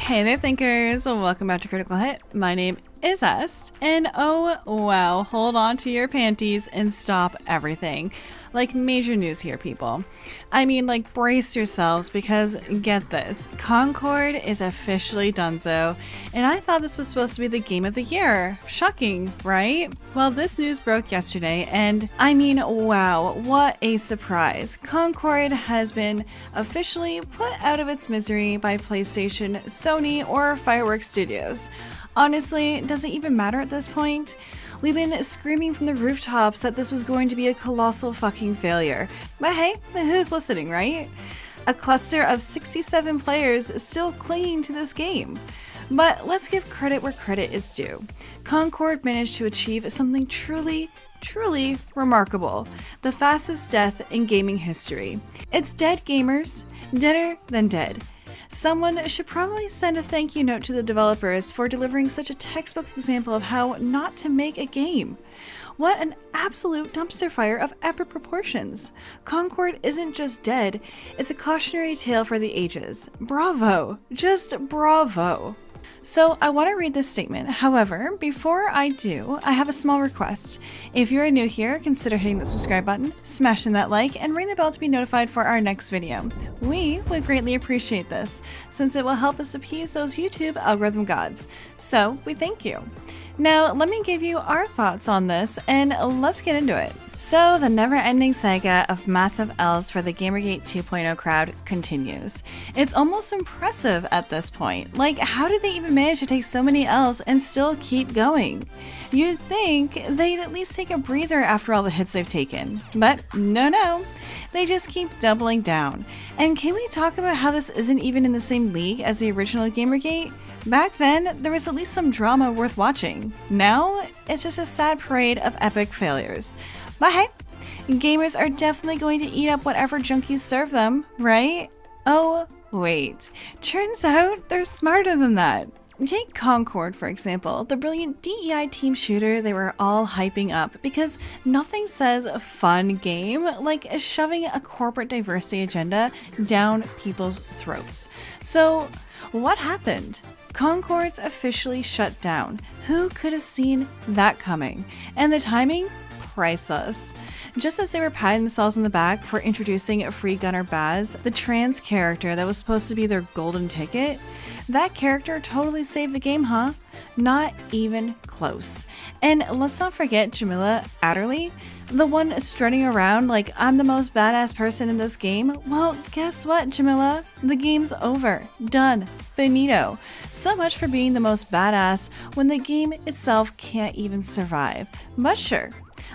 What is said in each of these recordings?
Hey there, thinkers! Welcome back to Critical Hit. My name is Est, and oh wow, hold on to your panties and stop everything. Like, major news here, people. I mean, like, brace yourselves, because get this, Concord is officially donezo, and I thought this was supposed to be the game of the year. Shocking, right? Well, this news broke yesterday, and I mean, wow, what a surprise. Concord has been officially put out of its misery by PlayStation, Sony, or Fireworks Studios. Honestly, does it even matter at this point? We've been screaming from the rooftops that this was going to be a colossal fucking failure. But hey, who's listening, right? A cluster of 67 players still clinging to this game. But let's give credit where credit is due. Concord managed to achieve something truly remarkable. The fastest death in gaming history. It's dead, gamers. Deader than dead. Someone should probably send a thank you note to the developers for delivering such a textbook example of how not to make a game. What an absolute dumpster fire of epic proportions. Concord isn't just dead, it's a cautionary tale for the ages. Bravo! Just bravo! So I want to read this statement. However, before I do, I have a small request. If you're new here, consider hitting the subscribe button, smashing that like, and ring the bell to be notified for our next video. We would greatly appreciate this, since it will help us appease those YouTube algorithm gods. So we thank you. Now let me give you our thoughts on this, and let's get into it. So the never-ending saga of massive L's for the Gamergate 2.0 crowd continues. It's almost impressive at this point. Like, how did they even manage to take so many L's and still keep going? You'd think they'd at least take a breather after all the hits they've taken. But no. They just keep doubling down. And can we talk about how this isn't even in the same league as the original Gamergate? Back then, there was at least some drama worth watching. Now, it's just a sad parade of epic failures. But hey, gamers are definitely going to eat up whatever junkies serve them, right? Oh, wait. Turns out they're smarter than that. Take Concord, for example, the brilliant DEI team shooter they were all hyping up, because nothing says a fun game like shoving a corporate diversity agenda down people's throats. So, what happened? Concord's officially shut down. Who could have seen that coming? And the timing? Priceless. Just as they were patting themselves on the back for introducing a free gunner Baz, the trans character that was supposed to be their golden ticket, that character totally saved the game, huh? Not even close. And let's not forget Jamila Adderley, the one strutting around like I'm the most badass person in this game. Well, guess what, Jamila? The game's over. Done. Finito. So much for being the most badass when the game itself can't even survive. But sure.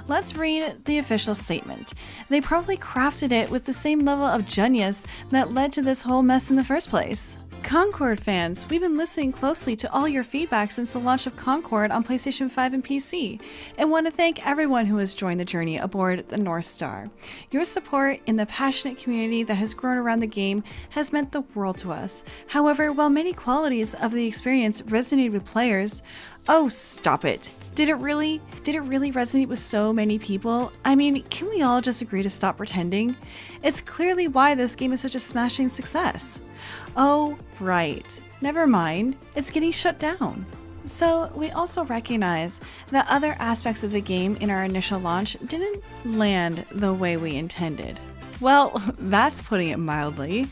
Let's read the official statement. They probably crafted it with the same level of genius that led to this whole mess in the first place. Concord fans, we've been listening closely to all your feedback since the launch of Concord on PlayStation 5 and PC, and want to thank everyone who has joined the journey aboard the North Star. Your support in the passionate community that has grown around the game has meant the world to us. However, while many qualities of the experience resonated with players, oh, stop it. Did it really resonate with so many people? I mean, can we all just agree to stop pretending? It's clearly why this game is such a smashing success. Oh, right. Never mind. It's getting shut down. So, we also recognize that other aspects of the game in our initial launch didn't land the way we intended. Well, that's putting it mildly.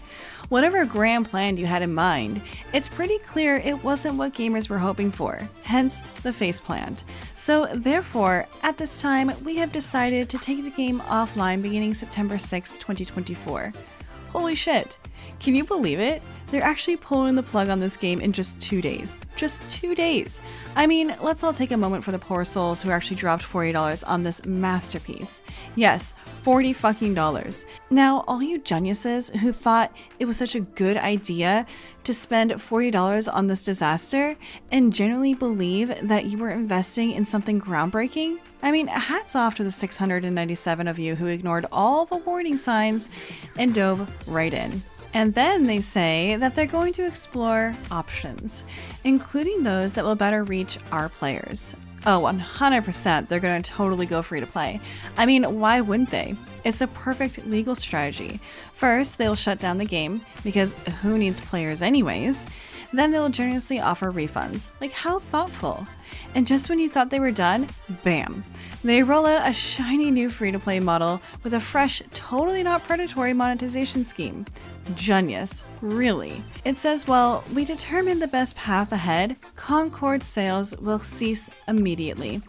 Whatever grand plan you had in mind, it's pretty clear it wasn't what gamers were hoping for, hence the faceplant. So therefore, at this time, we have decided to take the game offline beginning September 6, 2024. Holy shit! Can you believe it? They're actually pulling the plug on this game in just 2 days. Just 2 days! I mean, let's all take a moment for the poor souls who actually dropped $40 on this masterpiece. Yes, $40 fucking dollars. Now, all you geniuses who thought it was such a good idea to spend $40 on this disaster and generally believe that you were investing in something groundbreaking? I mean, hats off to the 697 of you who ignored all the warning signs and dove right in. And then they say that they're going to explore options, including those that will better reach our players. Oh, 100%, they're going to totally go free to play. I mean, why wouldn't they? It's a perfect legal strategy. First, they'll shut down the game, because who needs players anyways? Then they'll generously offer refunds. Like, how thoughtful. And just when you thought they were done, bam, they roll out a shiny new free-to-play model with a fresh, totally not predatory monetization scheme. Genius, really. It says, well, we determined the best path ahead. Concord sales will cease immediately.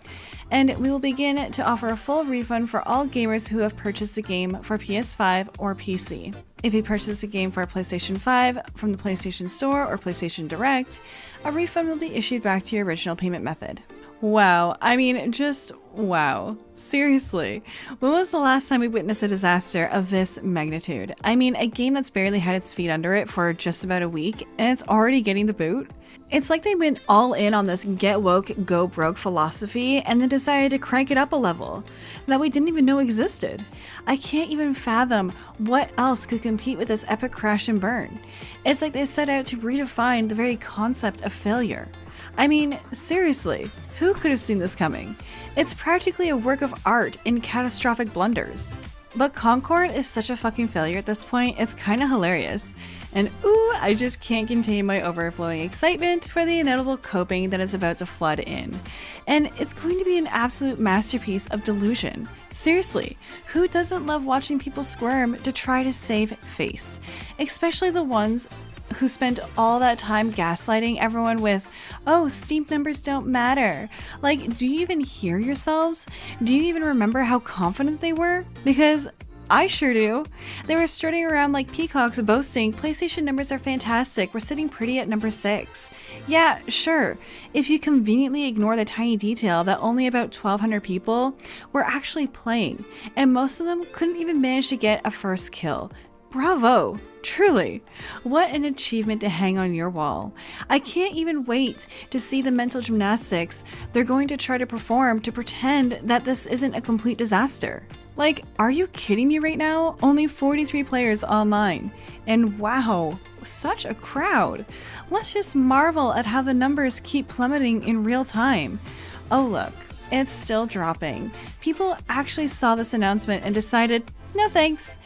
And we will begin to offer a full refund for all gamers who have purchased a game for PS5 or PC. If you purchase a game for PlayStation 5 from the PlayStation Store or PlayStation Direct, a refund will be issued back to your original payment method. Wow, I mean, just wow. Seriously, when was the last time we witnessed a disaster of this magnitude? I mean, a game that's barely had its feet under it for just about a week, and it's already getting the boot? It's like they went all in on this get woke, go broke philosophy and then decided to crank it up a level that we didn't even know existed. I can't even fathom what else could compete with this epic crash and burn. It's like they set out to redefine the very concept of failure. I mean, seriously, who could have seen this coming? It's practically a work of art in catastrophic blunders. But Concord is such a fucking failure at this point, it's kinda hilarious. And ooh, I just can't contain my overflowing excitement for the inevitable coping that is about to flood in. And it's going to be an absolute masterpiece of delusion. Seriously, who doesn't love watching people squirm to try to save face? Especially the ones who spent all that time gaslighting everyone with, oh, Steam numbers don't matter. Like, do you even hear yourselves? Do you even remember how confident they were? Because I sure do. They were strutting around like peacocks boasting, PlayStation numbers are fantastic, we're sitting pretty at number 6. Yeah, sure. If you conveniently ignore the tiny detail that only about 1,200 people were actually playing, and most of them couldn't even manage to get a first kill. Bravo! Truly, what an achievement to hang on your wall. I can't even wait to see the mental gymnastics they're going to try to perform to pretend that this isn't a complete disaster. Like, are you kidding me right now? Only 43 players online. And wow, such a crowd. Let's just marvel at how the numbers keep plummeting in real time. Oh look, it's still dropping. People actually saw this announcement and decided, no thanks.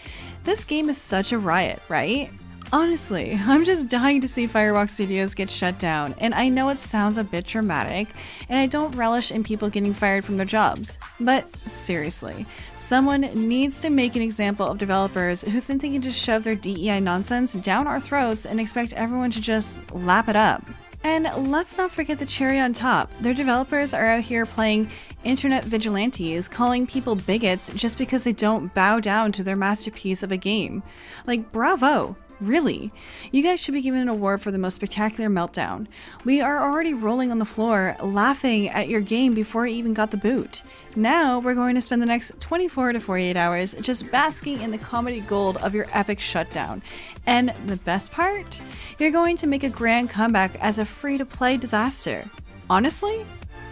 This game is such a riot, right? Honestly, I'm just dying to see Firewalk Studios get shut down, and I know it sounds a bit dramatic, and I don't relish in people getting fired from their jobs. But seriously, someone needs to make an example of developers who think they can just shove their DEI nonsense down our throats and expect everyone to just lap it up. And let's not forget the cherry on top. Their developers are out here playing internet vigilantes, calling people bigots just because they don't bow down to their masterpiece of a game. Like, bravo! Really? You guys should be given an award for the most spectacular meltdown. We are already rolling on the floor, laughing at your game before it even got the boot. Now we're going to spend the next 24 to 48 hours just basking in the comedy gold of your epic shutdown. And the best part? You're going to make a grand comeback as a free-to-play disaster. Honestly?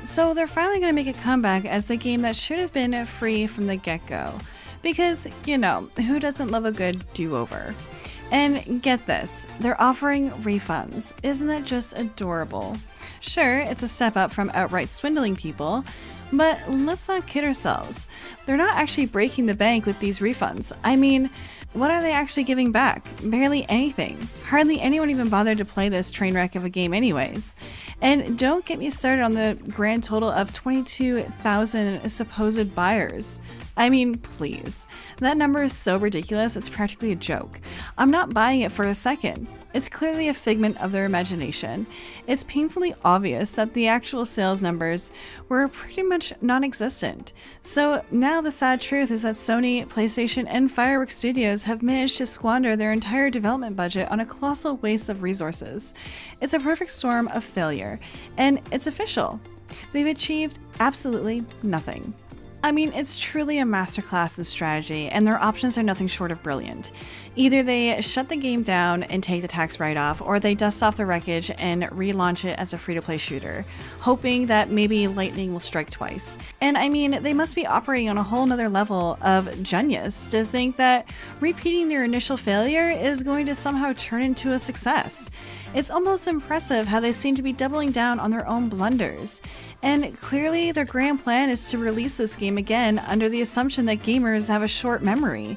So they're finally going to make a comeback as the game that should have been free from the get-go. Because, you know, who doesn't love a good do-over? And get this, they're offering refunds. Isn't that just adorable? Sure, it's a step up from outright swindling people, but let's not kid ourselves. They're not actually breaking the bank with these refunds. I mean, what are they actually giving back? Barely anything. Hardly anyone even bothered to play this train wreck of a game anyways. And don't get me started on the grand total of 22,000 supposed buyers. I mean, please. That number is so ridiculous, it's practically a joke. I'm not buying it for a second. It's clearly a figment of their imagination. It's painfully obvious that the actual sales numbers were pretty much non-existent. So now the sad truth is that Sony, PlayStation, and Firework Studios have managed to squander their entire development budget on a colossal waste of resources. It's a perfect storm of failure, and it's official. They've achieved absolutely nothing. I mean, it's truly a masterclass in strategy, and their options are nothing short of brilliant. Either they shut the game down and take the tax write-off, or they dust off the wreckage and relaunch it as a free-to-play shooter, hoping that maybe lightning will strike twice. And I mean, they must be operating on a whole nother level of genius to think that repeating their initial failure is going to somehow turn into a success. It's almost impressive how they seem to be doubling down on their own blunders. And clearly their grand plan is to release this game again under the assumption that gamers have a short memory,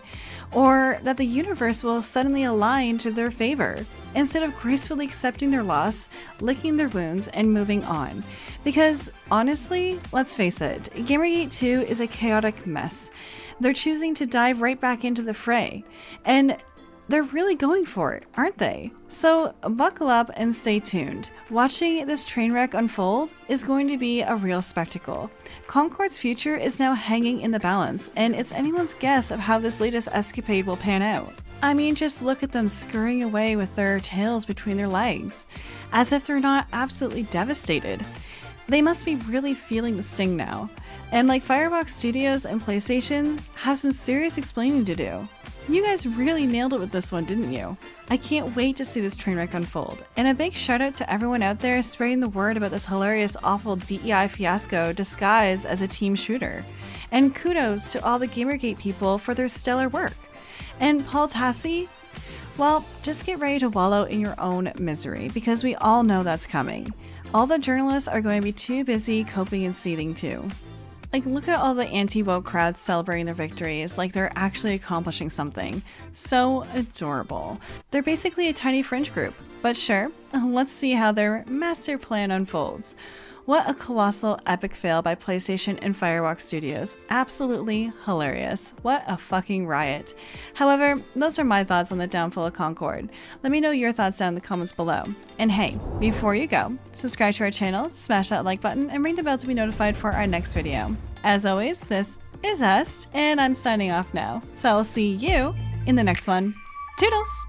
or that the universe will suddenly align to their favor. instead of gracefully accepting their loss, licking their wounds, and moving on. Because honestly, let's face it, Gamergate 2 is a chaotic mess. They're choosing to dive right back into the fray. And they're really going for it, aren't they? So buckle up and stay tuned. Watching this train wreck unfold is going to be a real spectacle. Concord's future is now hanging in the balance, and it's anyone's guess of how this latest escapade will pan out. I mean, just look at them scurrying away with their tails between their legs, as if they're not absolutely devastated. They must be really feeling the sting now. And like Firebox Studios and PlayStation have some serious explaining to do. You guys really nailed it with this one, didn't you? I can't wait to see this train wreck unfold. And a big shout out to everyone out there spreading the word about this hilarious, awful DEI fiasco disguised as a team shooter. And kudos to all the Gamergate people for their stellar work. And Paul Tassi? Well, just get ready to wallow in your own misery, because we all know that's coming. All the journalists are going to be too busy coping and seething too. Like, look at all the anti-woke crowds celebrating their victories like they're actually accomplishing something. So adorable. They're basically a tiny fringe group. But sure, let's see how their master plan unfolds. What a colossal epic fail by PlayStation and Firewalk Studios. Absolutely hilarious. What a fucking riot. However, those are my thoughts on the downfall of Concord. Let me know your thoughts down in the comments below. And hey, before you go, subscribe to our channel, smash that like button, and ring the bell to be notified for our next video. As always, this is Est, and I'm signing off now. So I'll see you in the next one. Toodles!